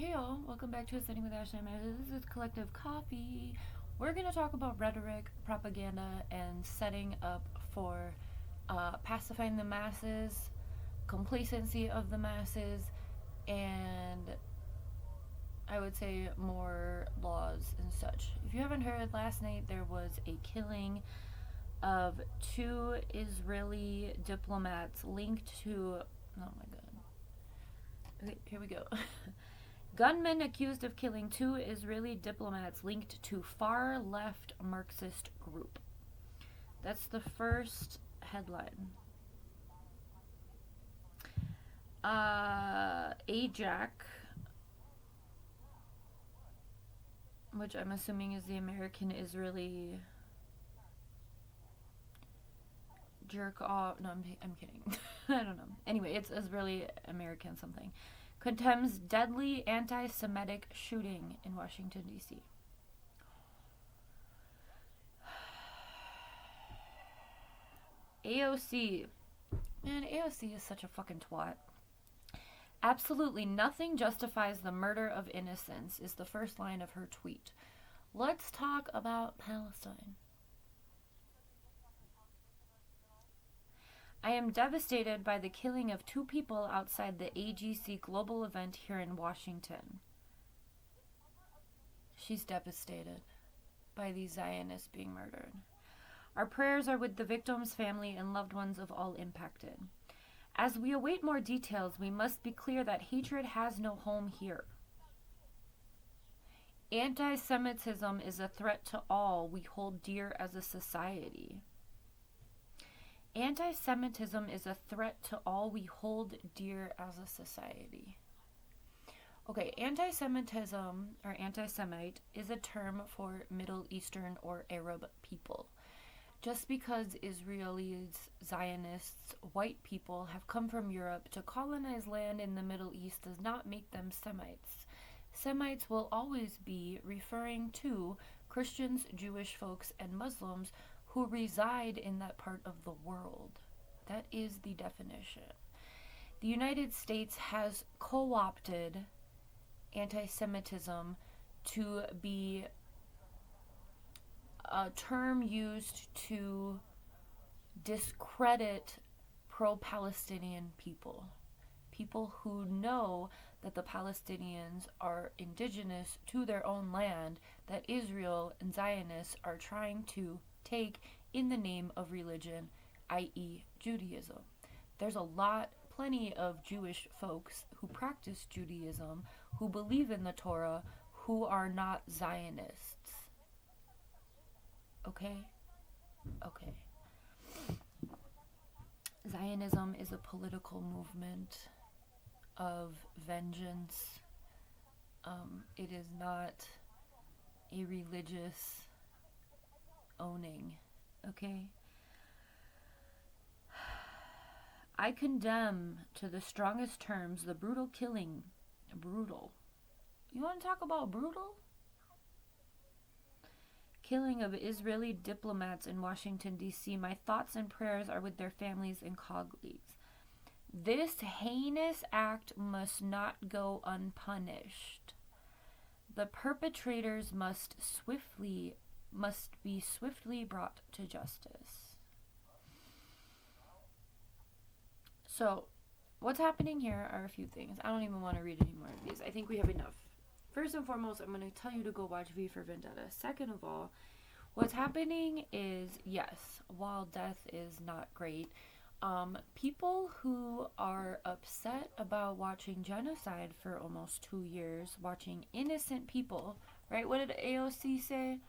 Hey y'all, welcome back to Ascending with Ashley. This is Collective Coffee. We're going to talk about rhetoric, propaganda, and setting up for pacifying the masses, complacency of the masses, and I would say more laws and such. If you haven't heard, last night there was a killing of two Israeli diplomats linked to. Oh my god. Okay, here we go. Gunmen accused of killing two Israeli diplomats linked to far-left Marxist group. That's the first headline. AJAC, which I'm assuming is the American-Israeli jerk off. No, I'm kidding. I don't know. Anyway, it's Israeli-American something. Condemns deadly anti-Semitic shooting in Washington, D.C. AOC. Man, AOC is such a fucking twat. Absolutely nothing justifies the murder of innocents is the first line of her tweet. Let's talk about Palestine. I am devastated by the killing of two people outside the AGC global event here in Washington. She's devastated by these Zionists being murdered. Our prayers are with the victims' family and loved ones of all impacted. As we await more details, we must be clear that hatred has no home here. Anti-Semitism is a threat to all we hold dear as a society. Anti-Semitism is a threat to all we hold dear as a society. Okay, anti-Semitism or anti-Semite is a term for Middle Eastern or Arab people. Just because Israelis, Zionists, white people have come from Europe to colonize land in the Middle East does not make them Semites. Semites will always be referring to Christians, Jewish folks, and Muslims who reside in that part of the world. That is the definition. The United States has co-opted anti-Semitism to be a term used to discredit pro-Palestinian people. People who know that the Palestinians are indigenous to their own land, that Israel and Zionists are trying to take in the name of religion, i.e. Judaism. There's plenty of Jewish folks who practice Judaism, who believe in the Torah, who are not Zionists. Okay? Okay. Zionism is a political movement of vengeance. It is not a religious owning. Okay? I condemn to the strongest terms the brutal killing. Brutal. You want to talk about brutal? Killing of Israeli diplomats in Washington, D.C. My thoughts and prayers are with their families and colleagues. This heinous act must not go unpunished. The perpetrators must be swiftly brought to justice. So, what's happening here are a few things. I don't even want to read any more of these. I think we have enough. First and foremost, I'm going to tell you to go watch V for Vendetta. Second of all, what's happening is, yes, while death is not great, people who are upset about watching genocide for almost 2 years, watching innocent people, right? What did AOC say?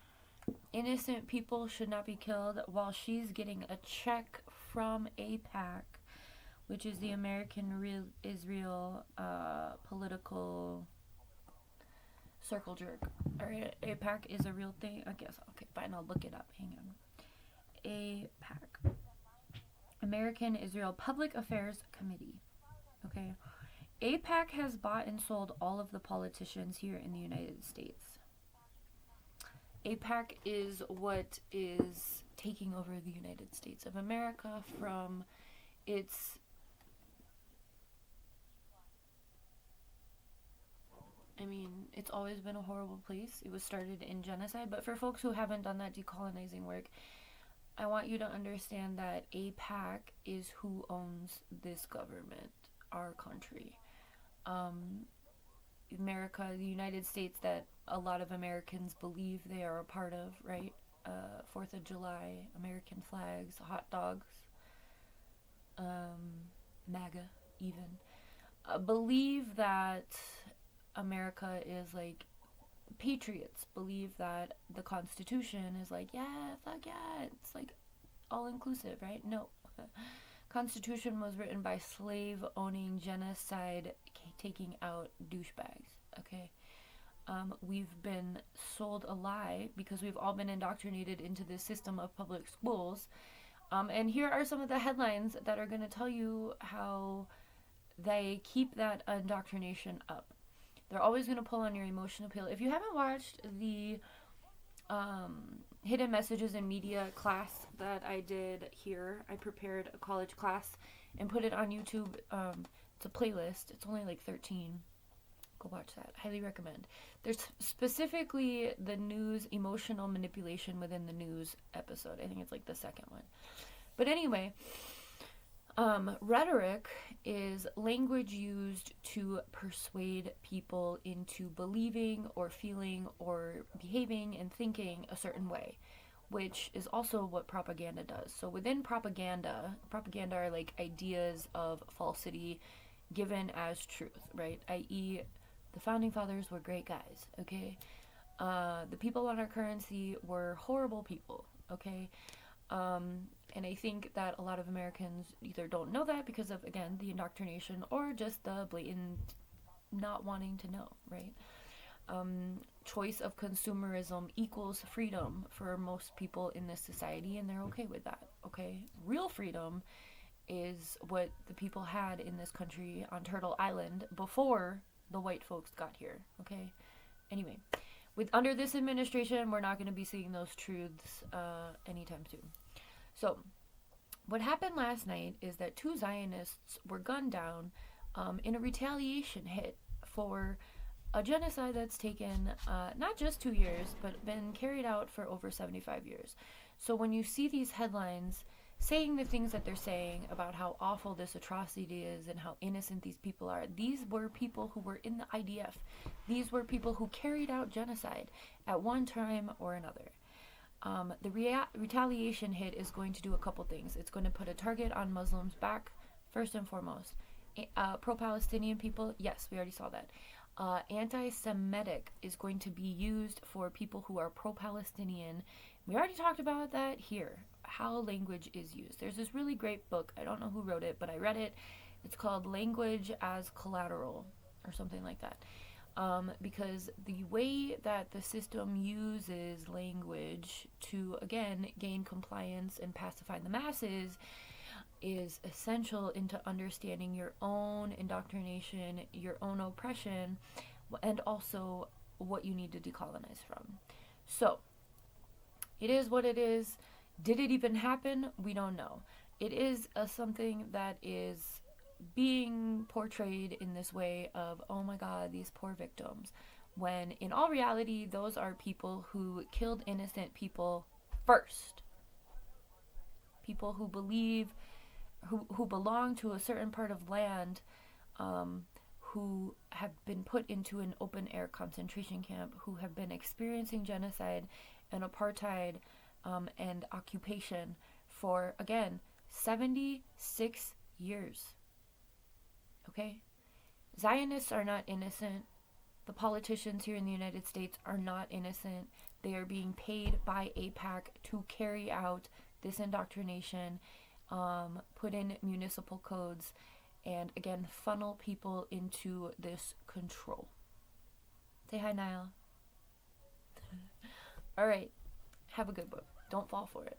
Innocent people should not be killed, while she's getting a check from AIPAC, which is the American Israel political circle jerk. Alright, AIPAC is a real thing. I guess. Okay, fine, I'll look it up. Hang on. AIPAC. American Israel Public Affairs Committee. Okay. AIPAC has bought and sold all of the politicians here in the United States. AIPAC is what is taking over the United States of America from its I mean, it's always been a horrible place. It was started in genocide. But for folks who haven't done that decolonizing work, I want you to understand that AIPAC is who owns this government, our country. Um, America, the United States, that a lot of Americans believe they are a part of, right? 4th of July, American flags, hot dogs, MAGA, even. Believe that America is like patriots, believe that the Constitution is like, yeah, fuck yeah, it's like all inclusive, right? No. Constitution was written by slave owning, genocide taking out douchebags, okay? We've been sold a lie because we've all been indoctrinated into this system of public schools. And here are some of the headlines that are going to tell you how they keep that indoctrination up. They're always going to pull on your emotion appeal. If you haven't watched the hidden messages in media class that I did here, I prepared a college class and put it on YouTube. It's a playlist. It's only like 13. Go watch that. Highly recommend. There's specifically the news emotional manipulation within the news episode. I think it's like the second one. But anyway, rhetoric is language used to persuade people into believing or feeling or behaving and thinking a certain way, which is also what propaganda does. So within propaganda are like ideas of falsity given as truth, right? i.e., the founding fathers were great guys, okay? The people on our currency were horrible people, okay? And I think that a lot of Americans either don't know that because of, again, the indoctrination or just the blatant not wanting to know, right? Choice of consumerism equals freedom for most people in this society, and they're okay with that, okay? Real freedom is what the people had in this country on Turtle Island before the white folks got here, okay? Anyway, under this administration, we're not going to be seeing those truths anytime soon. So, what happened last night is that 2 Zionists were gunned down in a retaliation hit for a genocide that's taken not just 2 years, but been carried out for over 75 years. So when you see these headlines saying the things that they're saying about how awful this atrocity is and how innocent these people are, these were people who were in the IDF. These were people who carried out genocide at one time or another. The retaliation hit is going to do a couple things. It's going to put a target on Muslims' back, first and foremost. Pro-Palestinian people, yes, we already saw that. Anti-Semitic is going to be used for people who are pro-Palestinian. We already talked about that here, how language is used. There's this really great book. I don't know who wrote it, but I read it. It's called Language as Collateral or something like that. Because the way that the system uses language to, again, gain compliance and pacify the masses is essential into understanding your own indoctrination, your own oppression, and also what you need to decolonize from. So, it is what it is. Did it even happen? We don't know. It is something that is being portrayed in this way of, oh my god, these poor victims, when in all reality those are people who killed innocent people first. People who believe, who belong to a certain part of land, who have been put into an open air concentration camp, who have been experiencing genocide and apartheid and occupation for, again, 76 years. Okay? Zionists are not innocent. The politicians here in the United States are not innocent. They are being paid by AIPAC to carry out this indoctrination, put in municipal codes, and again, funnel people into this control. Say hi, Niall. All right. Have a good one. Don't fall for it.